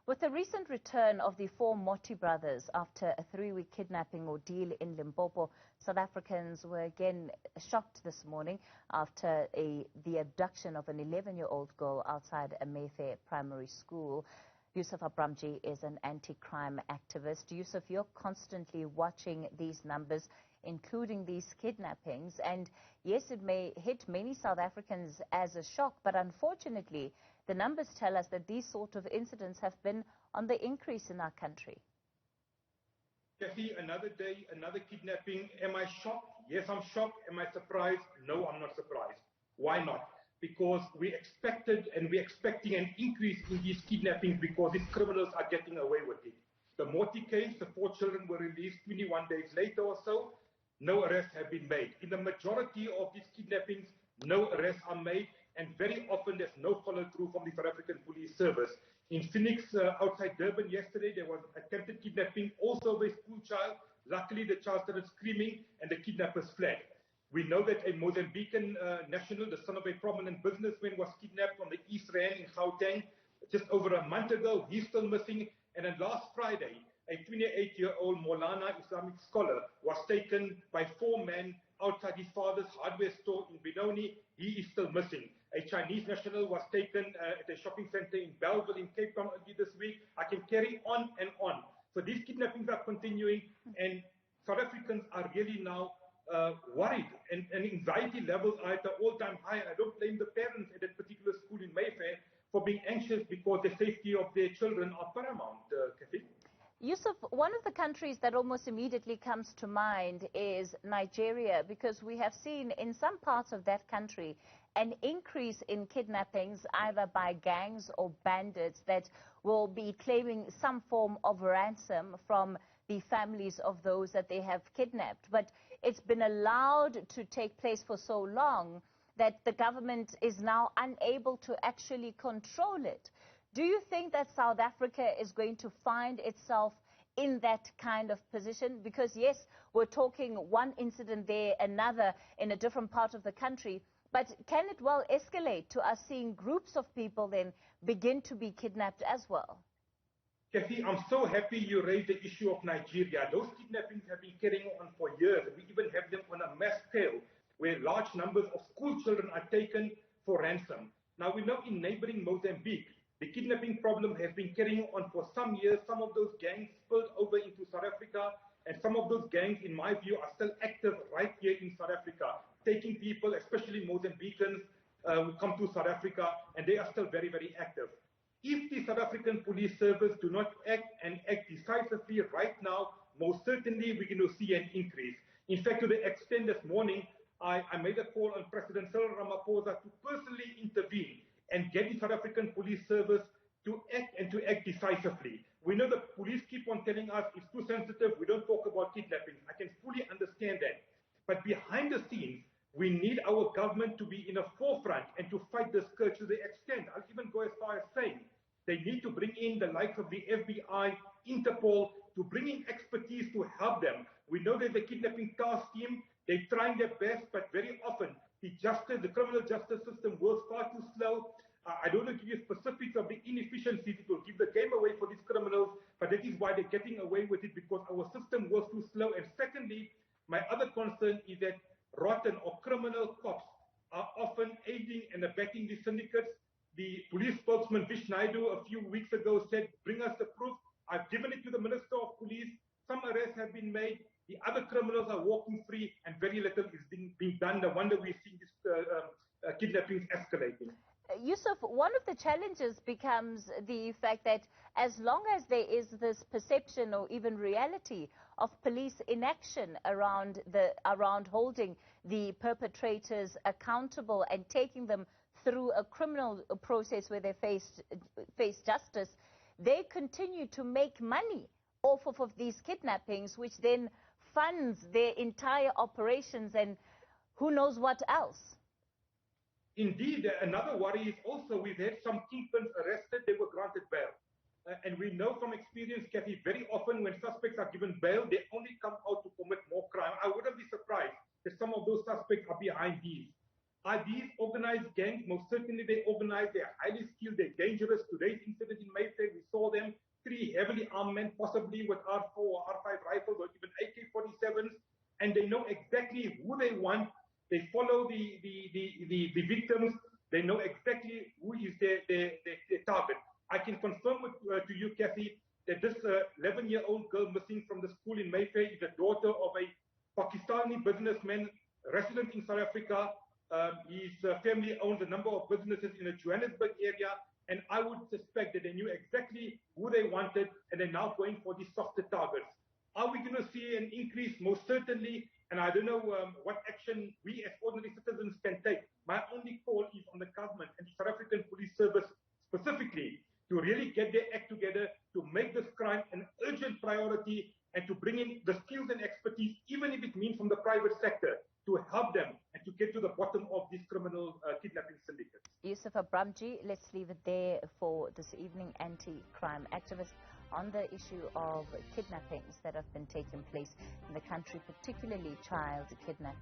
With the recent return of the four Moti brothers after a 3-week kidnapping ordeal in Limpopo, South Africans were again shocked this morning after the abduction of an 11-year-old girl outside a Mayfair primary school. Yusuf Abramjee is an anti-crime activist. Yusuf, you're constantly watching these numbers, including these kidnappings. And yes, it may hit many South Africans as a shock, but unfortunately, the numbers tell us that these sort of incidents have been on the increase in our country. Kathy, another day, another kidnapping. Am I shocked? Yes, I'm shocked. Am I surprised? No, I'm not surprised. Why not? Because we expected and we're expecting an increase in these kidnappings because these criminals are getting away with it. The Moti case, the 4 children were released 21 days later or so. No arrests have been made. In the majority of these kidnappings, no arrests are made, and very often there's no follow-through from the South African Police Service. In Phoenix, outside Durban yesterday, there was attempted kidnapping, also of a school child. Luckily, the child started screaming and the kidnappers fled. We know that a Mozambican national, the son of a prominent businessman, was kidnapped from the East Rand in Gauteng just over a month ago. He's still missing. And then last Friday, a 28-year-old Maulana Islamic scholar was taken by 4 men outside his father's hardware store in Benoni. He is still missing. A Chinese national was taken at a shopping center in Bellville in Cape Town earlier this week. I can carry on and on. So these kidnappings are continuing, and South Africans are really now worried, and anxiety levels are at an all-time high. I don't blame the parents at that particular school in Mayfair for being anxious because the safety of their children are paramount, Kathy. Yusuf, one of the countries that almost immediately comes to mind is Nigeria, because we have seen in some parts of that country an increase in kidnappings either by gangs or bandits that will be claiming some form of ransom from the families of those that they have kidnapped. But it's been allowed to take place for so long that the government is now unable to actually control it. Do you think that South Africa is going to find itself in that kind of position? Because yes, we're talking one incident there, another in a different part of the country, but can it well escalate to us seeing groups of people then begin to be kidnapped as well? Kathy, I'm so happy you raised the issue of Nigeria. Those kidnappings have been carrying on for years. We even have them on a mass scale where large numbers of school children are taken for ransom. Now, we know in neighboring Mozambique, the kidnapping problem has been carrying on for some years. Some of those gangs spilled over into South Africa, and some of those gangs, in my view, are still active right here in South Africa, taking people, especially Mozambicans, who come to South Africa, and they are still very, very active. If the South African Police Service do not act and act decisively right now, most certainly we're going to see an increase. In fact, to the extent this morning, I made a call on President Cyril Ramaphosa to personally intervene and get the South African Police Service to act and to act decisively. We know the police keep on telling us it's too sensitive, we don't talk about kidnapping. I can fully understand that. But behind the scenes, we need our government to be in the forefront and to fight this scourge to the extent, I'll even go as far as saying, they need to bring in the likes of the FBI, Interpol, to bring in expertise to help them. We know there's a kidnapping task team. They're trying their best, but very often the criminal justice system works far too slow. I don't want to give you specifics of the inefficiencies. It will give the game away for these criminals, but that is why they're getting away with it, because our system works too slow. And secondly, my other concern is that rotten or criminal cops are often aiding and abetting the syndicates. The police spokesman Vish Naidu a few weeks ago said, bring us the proof. I've given it to the Minister of Police. Some arrests have been made. The other criminals are walking free, and very little is being done. No wonder we're seeing these kidnappings escalating. Yusuf, one of the challenges becomes the fact that as long as there is this perception or even reality of police inaction around holding the perpetrators accountable and taking them through a criminal process where they face justice, they continue to make money off of these kidnappings, which then funds their entire operations and who knows what else. Indeed, another worry is also we've had some kingpins arrested, they were granted bail. And we know from experience, Kathy, very often when suspects are given bail, they only come out to commit more crime. I wouldn't be surprised if some of those suspects are behind these. Are these organized gangs? Most certainly they organize, they're highly skilled, they're dangerous. Today's incident in Mayfair, we saw them, 3 heavily armed men, possibly with R4 or R5 rifles or even AK-47s, and they know exactly who they want. They follow the victims. They know exactly who is their target. I can confirm to you, Kathy, that this 11-year-old girl missing from the school in Mayfair is the daughter of a Pakistani businessman resident in South Africa. His family owns a number of businesses in the Johannesburg area, and I would suspect that they knew exactly who they wanted, and they're now going for these softer targets. Are we going to see an increase? Most certainly, and I don't know what action we as ordinary citizens can take. My only call is on the government and the South African Police Service specifically to really get their act together, to make this crime an urgent priority, and to bring in the skills and expertise, even if it means from the private sector, to help them and to get to the bottom of these criminal kidnapping syndicates. Yusuf Abramjee, let's leave it there for this evening. Anti-crime activist on the issue of kidnappings that have been taking place in the country, particularly child kidnapping.